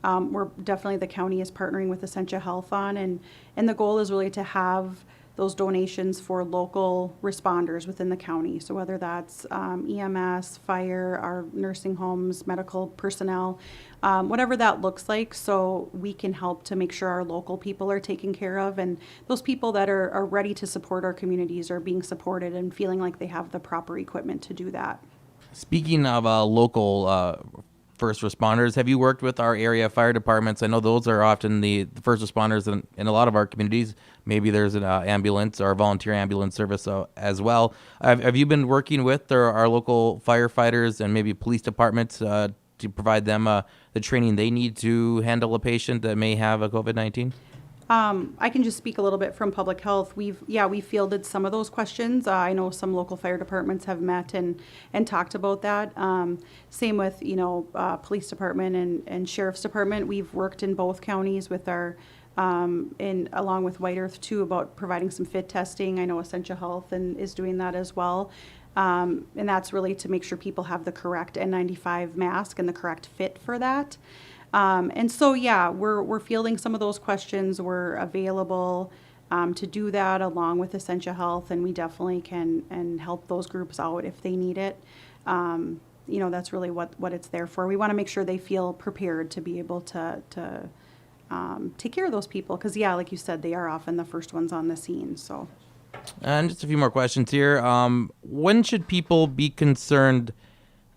we're definitely, the county is partnering with Essentia Health on, and the goal is really to have those donations for local responders within the county. So whether that's EMS, fire, our nursing homes, medical personnel, whatever that looks like, so we can help to make sure our local people are taken care of, and those people that are ready to support our communities are being supported and feeling like they have the proper equipment to do that. Speaking of local first responders, have you worked with our area fire departments? I know those are often the first responders in a lot of our communities. Maybe there's an ambulance or a volunteer ambulance service as well. Have you been working with our local firefighters and maybe police departments to provide them the training they need to handle a patient that may have a COVID-19? I can just speak a little bit from public health. We fielded some of those questions. I know some local fire departments have met and talked about that. Same with, police department and sheriff's department. We've worked in both counties with our, along with White Earth too, about providing some fit testing. I know Essentia Health is doing that as well. And that's really to make sure people have the correct N95 mask and the correct fit for that. And so, we're fielding some of those questions. We're available to do that along with Essentia Health, and we definitely can help those groups out if they need it. That's really what it's there for. We want to make sure they feel prepared to be able to take care of those people because, like you said, they are often the first ones on the scene. So, and just a few more questions here. When should people be concerned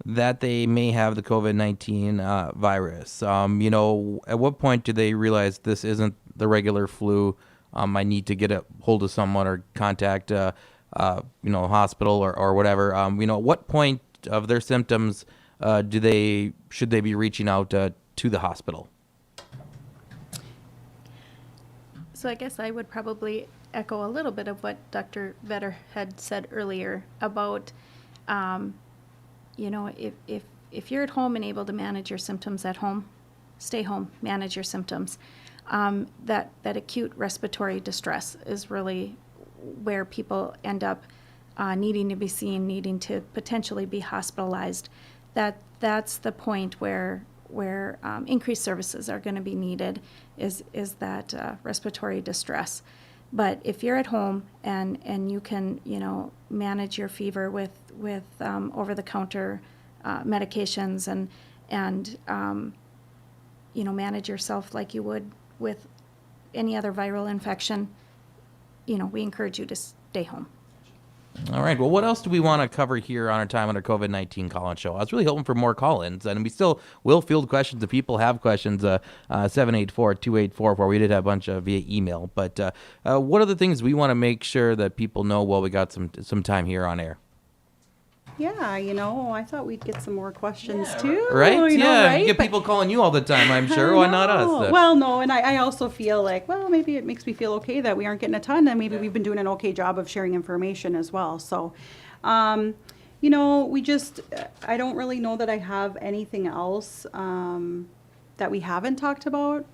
that they may have the COVID-19 virus? At what point do they realize this isn't the regular flu? I need to get a hold of someone or contact, a hospital or whatever. At what point of their symptoms should they be reaching out to the hospital? So I guess I would probably echo a little bit of what Dr. Vetter had said earlier about if you're at home and able to manage your symptoms at home, stay home, manage your symptoms. That acute respiratory distress is really where people end up needing to be seen, needing to potentially be hospitalized. That's the point where increased services are going to be needed is that respiratory distress. But if you're at home and you can manage your fever with over-the-counter medications and manage yourself like you would with any other viral infection, we encourage you to stay home. All right. Well, what else do we want to cover here on our time on our COVID-19 call-in show? I was really hoping for more call-ins, and we still will field questions if people have questions. 784-2844. We did have a bunch via email, but what are the things we want to make sure that people know while we got some time here on air? Yeah, I thought we'd get some more questions Yeah, too. right? Right? You get But- people calling you all the time, I'm sure. Why not us? No. Well, no, and I also feel like, well, maybe it makes me feel okay that we aren't getting a ton, and maybe we've been doing an okay job of sharing information as well. So, we just, I don't really know that I have anything else that we haven't talked about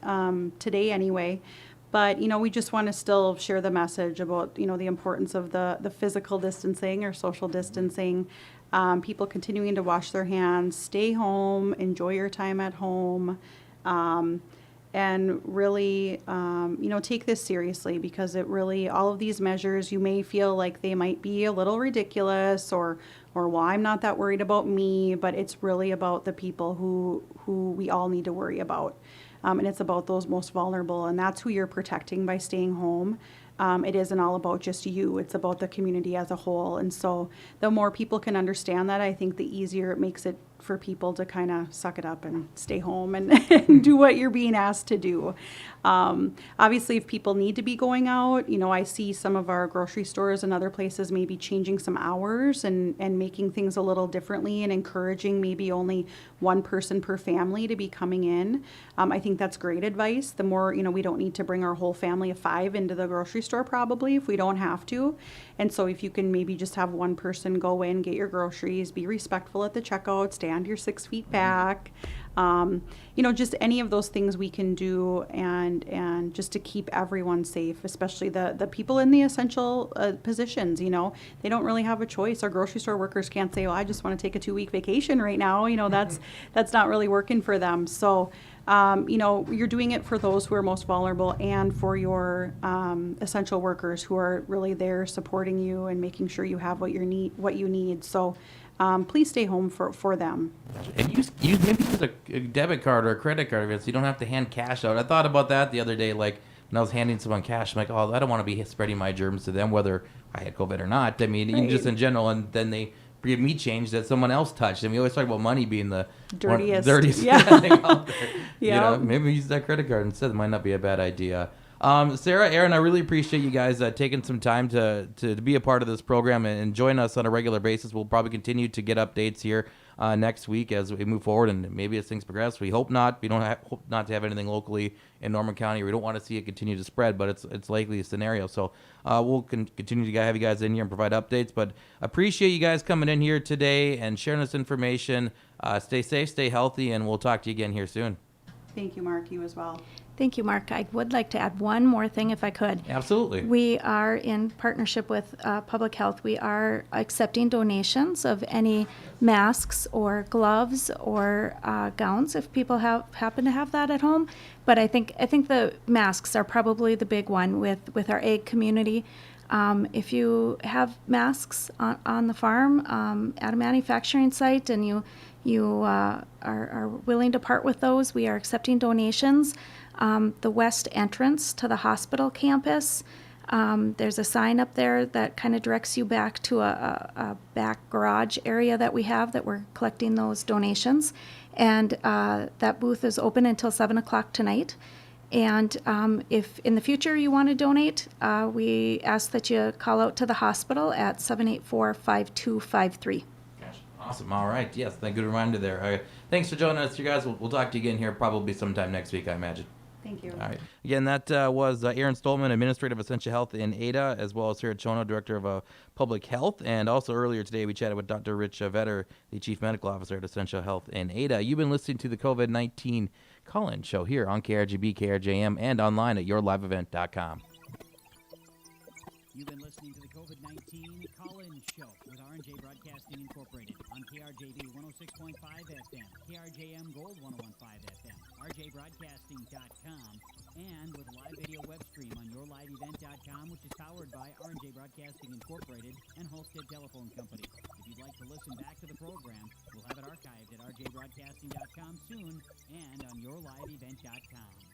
today anyway. But, we just want to still share the message about, the importance of the physical distancing or social distancing. People continuing to wash their hands, stay home, enjoy your time at home, and really, take this seriously, because it really, all of these measures, you may feel like they might be a little ridiculous or well, I'm not that worried about me, but it's really about the people who we all need to worry about. And it's about those most vulnerable, and that's who you're protecting by staying home. It isn't all about just you, it's about the community as a whole. And so the more people can understand that, I think the easier it makes it for people to kind of suck it up and stay home and do what you're being asked to do. Obviously, if people need to be going out, I see some of our grocery stores and other places maybe changing some hours and making things a little differently and encouraging maybe only one person per family to be coming in. I think that's great advice. The more, we don't need to bring our whole family of 5 into the grocery store probably if we don't have to. And so if you can maybe just have one person go in, get your groceries, be respectful at the checkout, stand your 6 feet back, just any of those things we can do and just to keep everyone safe, especially the people in the essential positions. They don't really have a choice. Our grocery store workers can't say, I just want to take a 2-week vacation right now. That's not really working for them. So you're doing it for those who are most vulnerable and for your essential workers who are really there supporting you and making sure you have what you need. So please stay home for them. And maybe use a debit card or a credit card, so you don't have to hand cash out. I thought about that the other day, like when I was handing someone cash. I'm like, I don't want to be spreading my germs to them, whether I had COVID or not. I mean, even just in general. And then they give me change that someone else touched. And we always talk about money being the dirtiest thing out there. Yeah. Maybe use that credit card instead. It might not be a bad idea. Sarah, Aaron, I really appreciate you guys taking some time to be a part of this program and join us on a regular basis. We'll probably continue to get updates here next week as we move forward, and maybe as things progress. We hope not. We hope not to have anything locally in Norman County. We don't want to see it continue to spread, but it's likely a scenario. So we'll continue to have you guys in here and provide updates. But appreciate you guys coming in here today and sharing this information. Stay safe, stay healthy, and we'll talk to you again here soon. Thank you, Mark. You as well. Thank you, Mark. I would like to add one more thing if I could. Absolutely. We are in partnership with Public Health. We are accepting donations of any masks or gloves or gowns if people happen to have that at home. But I think the masks are probably the big one with our ag community. If you have masks on the farm at a manufacturing site and you are willing to part with those, we are accepting donations. The west entrance to the hospital campus, there's a sign up there that kind of directs you back to a back garage area that we have that we're collecting those donations. And that booth is open until 7 o'clock tonight. And if in the future you want to donate, we ask that you call out to the hospital at 784-5253. Awesome. All right. Yes, good reminder there. Thanks for joining us, you guys. We'll talk to you again here probably sometime next week, I imagine. Thank you. All right. Again, that was Aaron Stolman, Administrator of Essential Health in Ada, as well as Sarah Kjono, Director of Public Health. And also earlier today, we chatted with Dr. Rich Vetter, the Chief Medical Officer at Essential Health in Ada. You've been listening to the COVID-19 call-in show here on KRJB, KRJM, and online at yourliveevent.com. You've been listening to the COVID-19 call-in show with R&J Broadcasting Incorporated on KRJB 106.5 FM, KRJM Gold 101.5 FM, rjbroadcasting.com, and with a live video web stream on yourliveevent.com, which is powered by R&J Broadcasting Incorporated and Holstead Telephone Company. If you'd like to listen back to the program, we'll have it archived at rjbroadcasting.com soon and on yourliveevent.com.